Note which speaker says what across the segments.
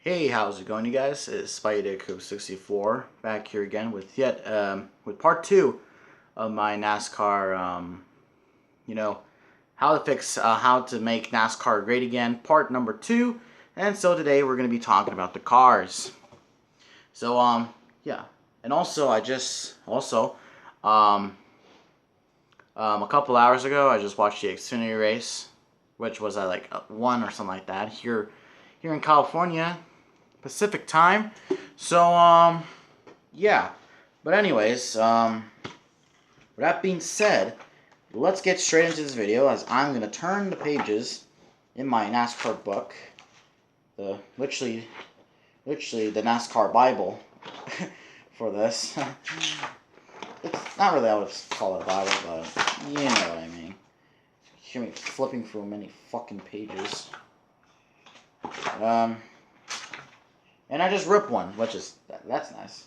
Speaker 1: Hey, how's it going, you guys? It's SpideyDick64 back here again with with part 2 of my NASCAR. How to make NASCAR great again, part number 2. And so today we're going to be talking about the cars. So yeah, and also a couple hours ago I just watched the Xfinity race, which was at like 1 or something like that here in California. Pacific time. So, yeah. But anyways, with that being said, let's get straight into this video as I'm going to turn the pages in my NASCAR book. Literally the NASCAR Bible for this. It's not really, I would call it a Bible, but you know what I mean. You hear me flipping through many fucking pages. And I just ripped one, which is, that's nice.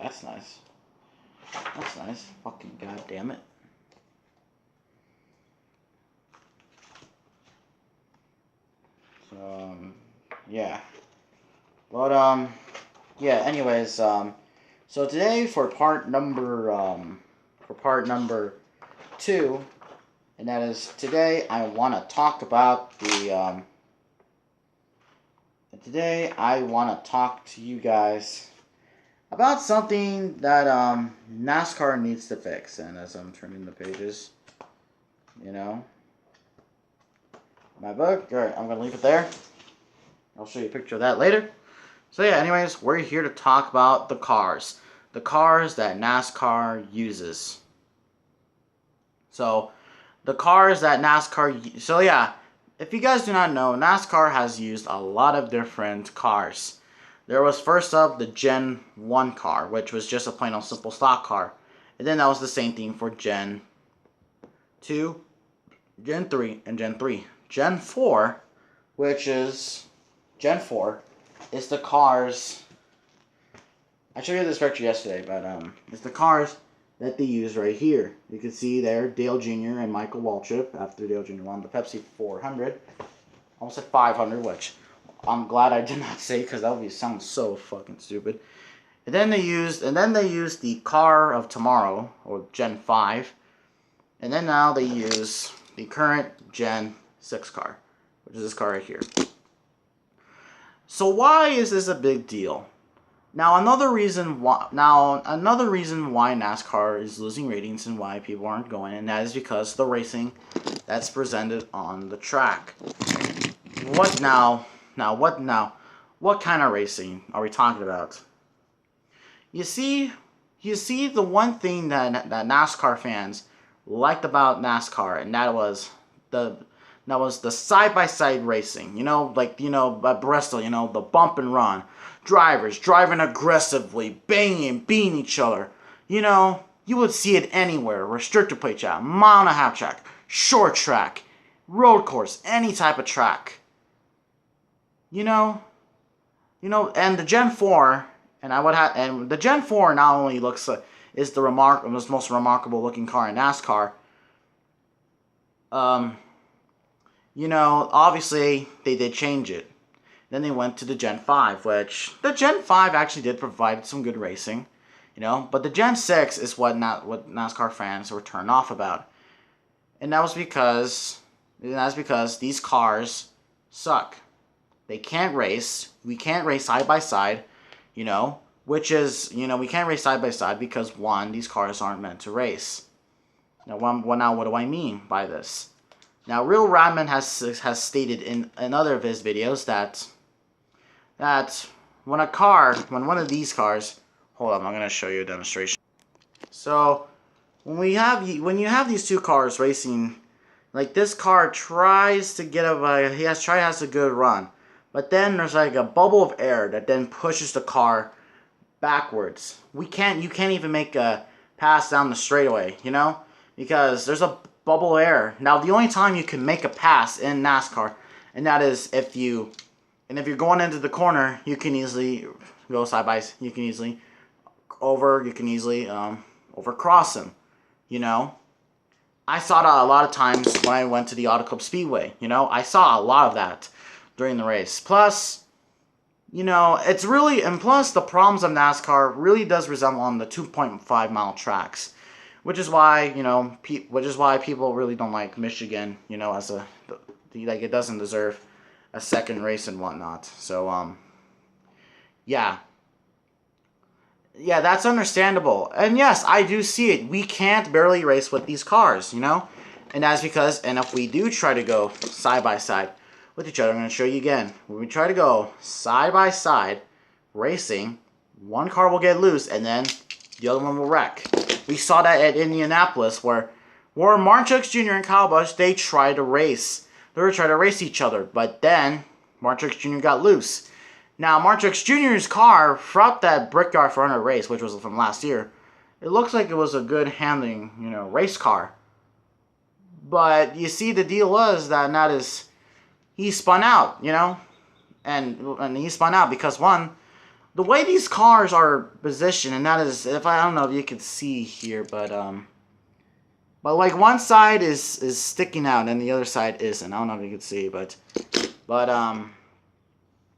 Speaker 1: That's nice. That's nice. Fucking goddamn it. So, yeah. But, yeah, anyways, so today for part number 2, and that is, today I want to talk about Today, I want to talk to you guys about something that NASCAR needs to fix. And as I'm turning the pages, you know, my book, alright, I'm going to leave it there. I'll show you a picture of that later. So yeah, anyways, we're here to talk about the cars. The cars that NASCAR uses. So, the cars that NASCAR... So yeah, if you guys do not know, NASCAR has used a lot of different cars. There was first up the Gen 1 car, which was just a plain old simple stock car. And then that was the same thing for Gen 2, Gen 3, and Gen 3. Gen 4, Gen 4 is the cars... I showed you this picture yesterday, but it's the cars that they use right here. You can see there Dale Jr. and Michael Waltrip after Dale Jr. won the Pepsi 400. Almost at 500, which I'm glad I did not say because that would sound so fucking stupid. And then they used the car of tomorrow, or Gen 5. And then now they use the current Gen 6 car, which is this car right here. So why is this a big deal? Now another reason why NASCAR is losing ratings and why people aren't going, and that is because of the racing that's presented on the track. What kind of racing are we talking about? You see the one thing that NASCAR fans liked about NASCAR, and that was the side-by-side racing. At Bristol, the bump and run. Drivers driving aggressively, beating each other. You would see it anywhere. Restrictor plate track, mile-and-a-half track, short track, road course, any type of track. And the Gen 4, and the Gen 4 not only is the most remarkable looking car in NASCAR. Obviously they did change it. Then they went to the Gen 5, which the Gen 5 actually did provide some good racing, but the Gen 6 is what NASCAR fans were turned off about. And that's because these cars suck. They can't race. We can't race side by side, we can't race side by side because, one, these cars aren't meant to race. Now, what do I mean by this? Now, Real Radman has stated in other of his videos that when one of these cars, hold on, I'm going to show you a demonstration. So, when you have these two cars racing, like this car tries to get has a good run, but then there's like a bubble of air that then pushes the car backwards. You can't even make a pass down the straightaway, because there's a bubble of air. Now, the only time you can make a pass in NASCAR, and that is if you're going into the corner, you can easily go side by side. You can easily overcross them. I saw that a lot of times when I went to the Auto Club Speedway. I saw a lot of that during the race. Plus, You know, it's really, and plus the problems of NASCAR really does resemble on the 2.5 mile tracks, which is why, you know, which is why people really don't like Michigan, you know, as a, like, it doesn't deserve a second race and whatnot. So, yeah. Yeah, that's understandable. And yes, I do see it. We can't barely race with these cars, you know? And that's because, and if we do try to go side by side with each other, I'm going to show you again. When we try to go side by side racing, one car will get loose and then the other one will wreck. We saw that at Indianapolis where Martin Truex Jr. and Kyle Busch, they tried to race. They were trying to race each other, but then Martin Truex Jr. got loose. Now, Martin Truex Jr.'s car, throughout that Brickyard 400 race, which was from last year, it looks like it was a good handling, you know, race car. But you see, the deal was that is, he spun out, you know, and he spun out because one, the way these cars are positioned, and that is, if I don't know if you can see here, but like one side is sticking out and the other side isn't. I don't know if you can see, but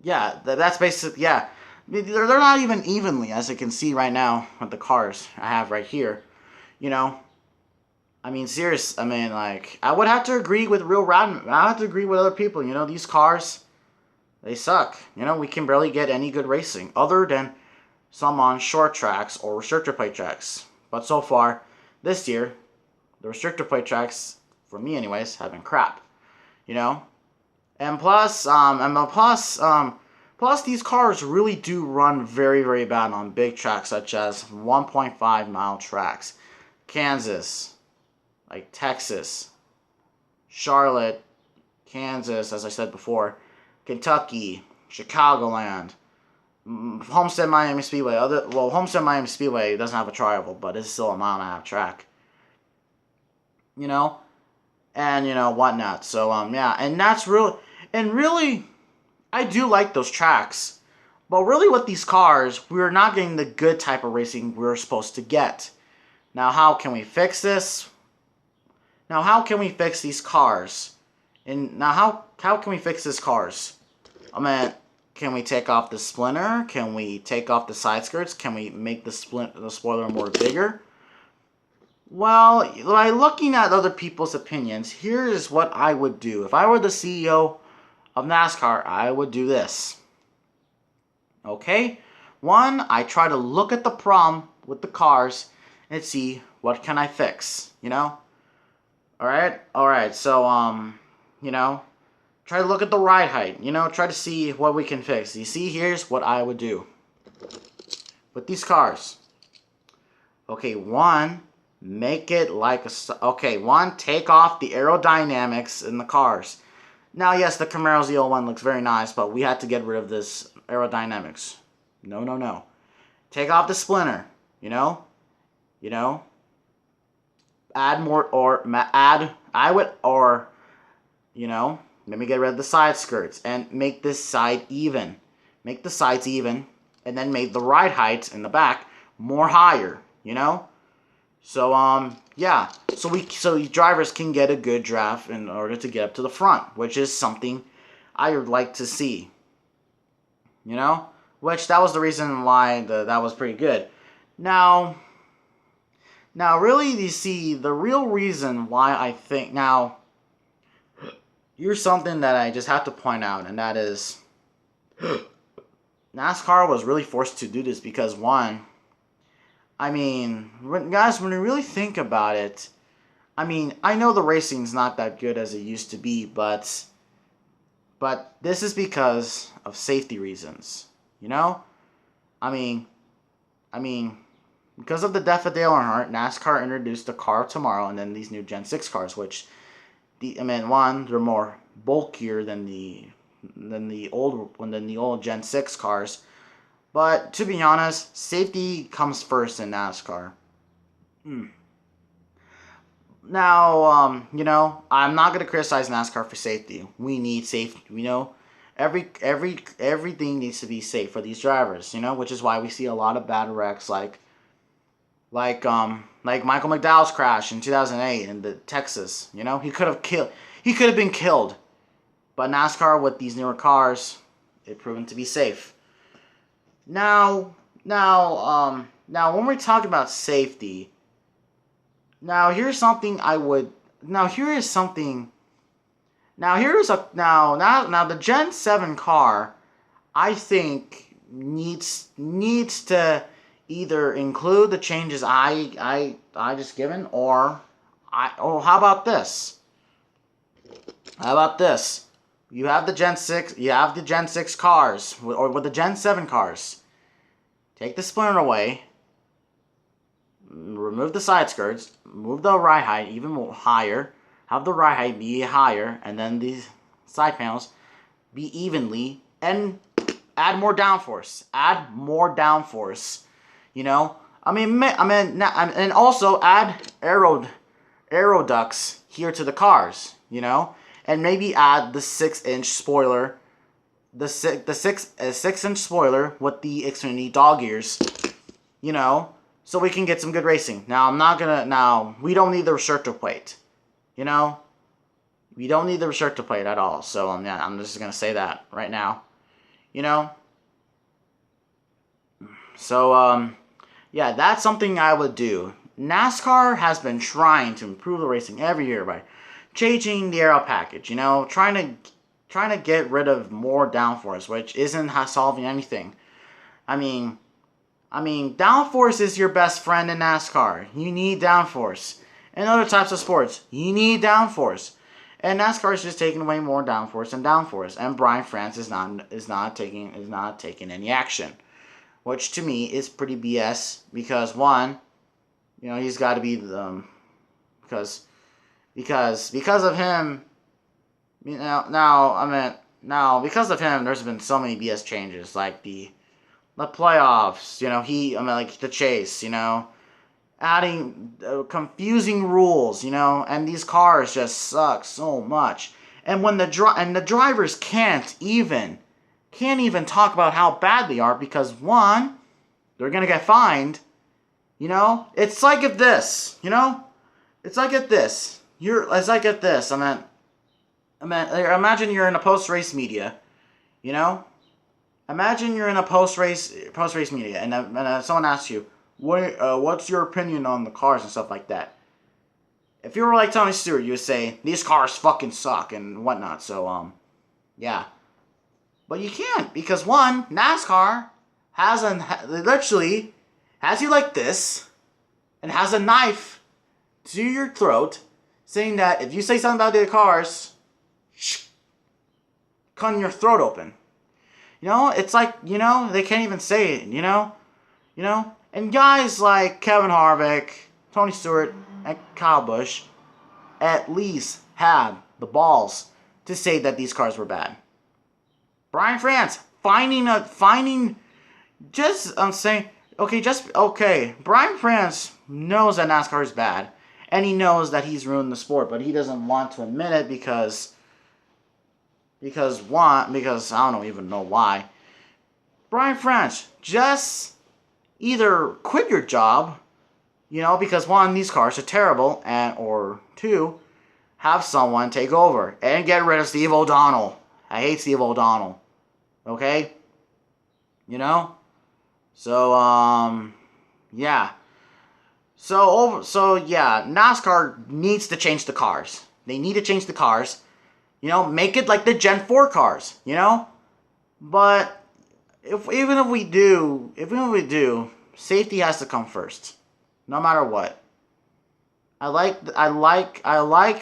Speaker 1: yeah, that's basically, yeah. They're not even evenly, as you can see right now with the cars I have right here. You know, I mean, serious. I mean, like, I would have to agree with Real Radman. I have to agree with other people. You know, these cars, they suck. You know, we can barely get any good racing other than some on short tracks or restrictor plate tracks. But so far, this year, the restrictor plate tracks, for me anyways, have been crap. You know? And plus, plus these cars really do run very, very bad on big tracks such as 1.5 mile tracks. Kansas, like Texas, Charlotte, Kansas, as I said before, Kentucky, Chicagoland, Homestead Miami Speedway. Homestead Miami Speedway doesn't have a tri-oval, but it's still a mile and a half track. You know? And, you know, whatnot. So, yeah, and that's really, I do like those tracks. But really with these cars, we're not getting the good type of racing we're supposed to get. Now, how can we fix this? Now, how can we fix these cars? And now, how can we fix these cars? I mean, can we take off the splinter? Can we take off the side skirts? Can we make the spoiler more bigger? Well, by looking at other people's opinions, here is what I would do. If I were the CEO of NASCAR, I would do this. Okay? One, I try to look at the problem with the cars and see what can I fix, you know? Alright, so, you know, try to look at the ride height, you know, try to see what we can fix. You see, here's what I would do with these cars. Okay, one, make it like a, okay, one, take off the aerodynamics in the cars. Now, yes, the Camaro ZL1 looks very nice, but we had to get rid of this aerodynamics. No. Take off the splinter, you know, add more, or you know, let me get rid of the side skirts and make this side even. Make the sides even, and then make the ride height in the back more higher, you know? So, yeah. So drivers can get a good draft in order to get up to the front, which is something I would like to see. You know? Which, that was the reason why that was pretty good. Now, really, you see, the real reason why I think, now, here's something that I just have to point out, and that is, NASCAR was really forced to do this because, one, I mean, guys, when you really think about it, I mean, I know the racing's not that good as it used to be, but this is because of safety reasons, you know? I mean, because of the death of Dale Earnhardt, NASCAR introduced the car of tomorrow, and then these new Gen 6 cars, which, one, they're more bulkier than the old Gen 6 cars. But to be honest, safety comes first in NASCAR. Now, you know, I'm not gonna criticize NASCAR for safety. We need safety. You know, everything needs to be safe for these drivers. You know, which is why we see a lot of bad wrecks, like Michael McDowell's crash in 2008 in the Texas. You know, he could have been killed. But NASCAR with these newer cars, it proven to be safe. Now when we're talking about safety, now here's something I would. Now here is something. Now here's a now the Gen 7 car, I think needs to either include the changes I just given, or how about this? How about this? You have the Gen 6, you have the Gen 6 cars, or with the Gen 7 cars. Take the splinter away, remove the side skirts, move the ride height even more higher, have the ride height be higher, and then these side panels be evenly, and add more downforce. Add more downforce. You know, and also add aero ducts here to the cars. You know, and maybe add the 6-inch spoiler, the 6-inch spoiler with the Xfinity dog ears. You know, so we can get some good racing. Now we don't need the restrictor plate. You know, we don't need the restrictor plate at all. So yeah, I'm just gonna say that right now. You know. So yeah, that's something I would do. NASCAR has been trying to improve the racing every year by changing the aero package. You know, trying to get rid of more downforce, which isn't solving anything. I mean, downforce is your best friend in NASCAR. You need downforce. In other types of sports, you need downforce. And NASCAR is just taking away more downforce and downforce. And Brian France is not taking any action, which to me is pretty BS. Because one, you know, he's got to be because of him. You know, now because of him, there's been so many BS changes, like the playoffs. You know, like the chase. You know, adding confusing rules. You know, and these cars just suck so much. And when the drivers can't even talk about how bad they are, because one, they're gonna get fined. You know, it's like if this. You know, it's like if this. Imagine you're in a post-race media. You know, imagine you're in a post-race media, and someone asks you, what's your opinion on the cars and stuff like that. If you were like Tony Stewart, you would say these cars fucking suck and whatnot. So yeah, but you can't, because one, NASCAR literally has you like this and has a knife to your throat, saying that if you say something about the cars, cutting your throat open. You know, it's like, you know, they can't even say it, you know? And guys like Kevin Harvick, Tony Stewart, and Kyle Busch at least had the balls to say that these cars were bad. Brian France Brian France knows that NASCAR is bad, and he knows that he's ruined the sport, but he doesn't want to admit it because I don't even know why. Brian France, just either quit your job, you know, because one, these cars are terrible, or two, have someone take over and get rid of Steve O'Donnell. I hate Steve O'Donnell. Okay? You know? So, yeah. So yeah, NASCAR needs to change the cars. They need to change the cars. You know, make it like the Gen 4 cars, you know? But even if we do, safety has to come first, no matter what. I like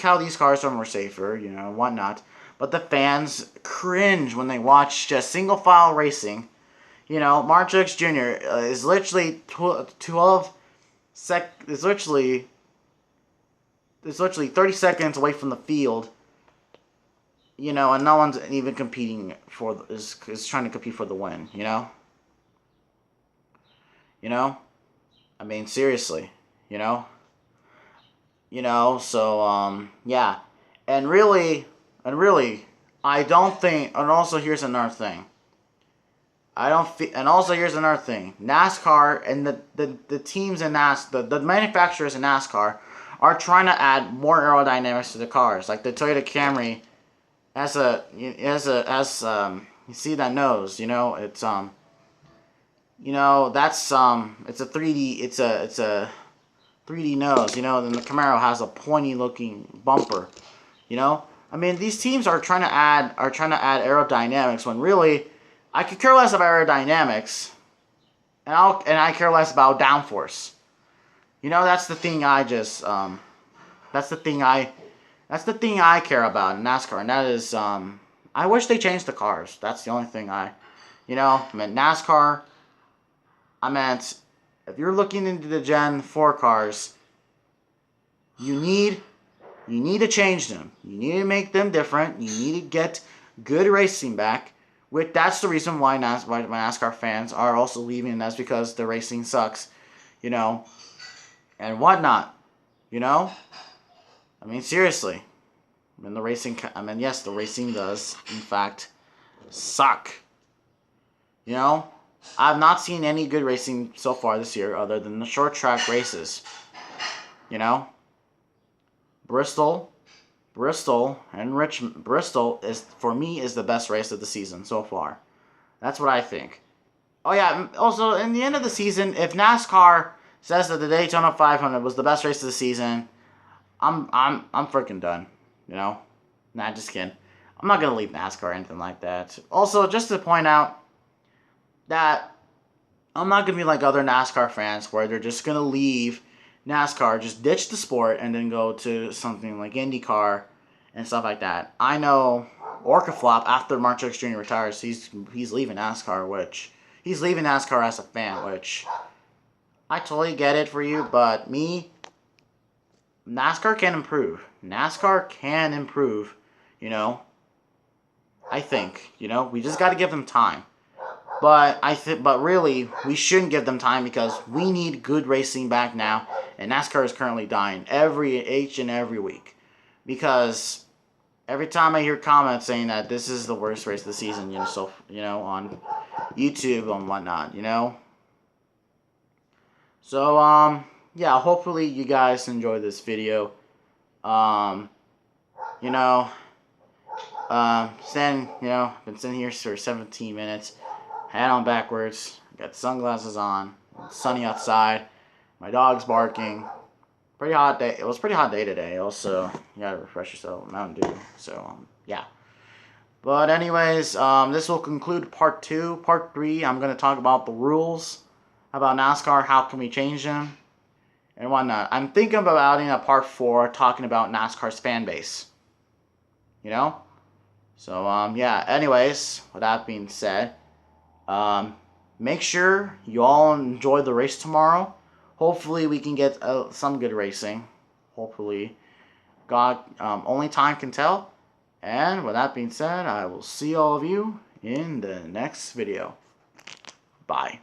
Speaker 1: how these cars are more safer, you know, whatnot. But the fans cringe when they watch just single file racing. You know, Martin Truex Jr. Is literally 12 is literally 30 seconds away from the field. You know, and no one's even competing is trying to compete for the win, you know? You know? I mean, seriously, you know? So, yeah. And really, I don't think, and also here's another thing. Here's another thing. NASCAR and the teams in NASCAR, the manufacturers in NASCAR are trying to add more aerodynamics to the cars. Like the Toyota Camry you see that nose, you know, you know, that's it's a 3D, it's a 3D nose, you know. Then the Camaro has a pointy looking bumper, you know. I mean, these teams are trying to add aerodynamics when really I could care less about aerodynamics, and I care less about downforce. You know, that's the thing I just that's the thing I that's the thing I care about in NASCAR, and that is I wish they changed the cars. That's the only thing you know, I meant NASCAR. I meant if you're looking into the Gen 4 cars, you need to change them. You need to make them different. You need to get good racing back. Which that's the reason why NASCAR fans are also leaving, and that's because the racing sucks, you know, and whatnot, you know. I mean, seriously. Yes, the racing does in fact suck. You know, I've not seen any good racing so far this year other than the short track races. You know, Bristol and Richmond. Bristol is, for me, is the best race of the season so far. That's what I think. Oh yeah, also in the end of the season, if NASCAR says that the Daytona 500 was the best race of the season, I'm freaking done. You know, nah, just kidding. I'm not gonna leave NASCAR or anything like that. Also, just to point out that I'm not gonna be like other NASCAR fans where they're just gonna leave NASCAR, just ditch the sport, and then go to something like IndyCar and stuff like that. I know Orcaflop, after Mark Truex Jr. retires, he's leaving NASCAR, which he's leaving NASCAR as a fan, which I totally get it for you, but me, NASCAR can improve. NASCAR can improve, you know. I think, you know, we just got to give them time. But but really, we shouldn't give them time because we need good racing back now, and NASCAR is currently dying each and every week because every time I hear comments saying that this is the worst race of the season, you know, so you know, on YouTube and whatnot, you know. So yeah, hopefully you guys enjoy this video. You know, been sitting here for 17 minutes. Hat on backwards, got sunglasses on, it's sunny outside, my dog's barking, pretty hot day. It was a pretty hot day today. Also, you gotta refresh yourself with Mountain Dew. So, yeah. But anyways, this will conclude part 2. Part 3, I'm going to talk about the rules about NASCAR, how can we change them, and whatnot. I'm thinking about adding a part 4 talking about NASCAR's fan base. You know? So, yeah. Anyways, with that being said, make sure you all enjoy the race tomorrow. Hopefully we can get some good racing. Hopefully. God, only time can tell. And with that being said, I will see all of you in the next video. Bye.